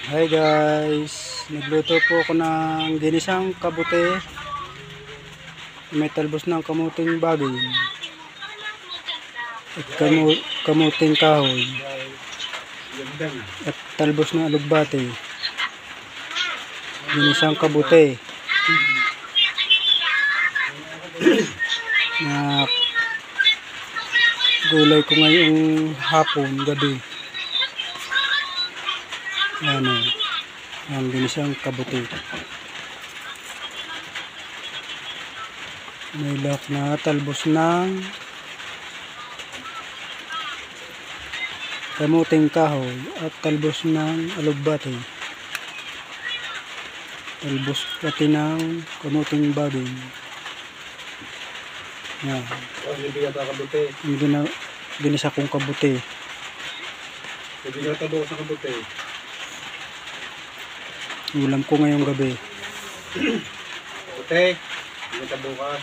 Hi guys, nagluto po ako ng ginisang kabute. May talbos ng kamuting baging at kamuting kahoy at talbos ng alugbate. Ginisang kabute na gulay ko ngayong hapon, gabi. Ano, ang ginisang kabute. May lak na talbos ng kamuting kahoy at talbos ng alugbate. Talbos pati ng kamuting baging. Yan. Ang ginisa kong kabute. Ulam ko ngayong gabi. Kabute, may tabuka.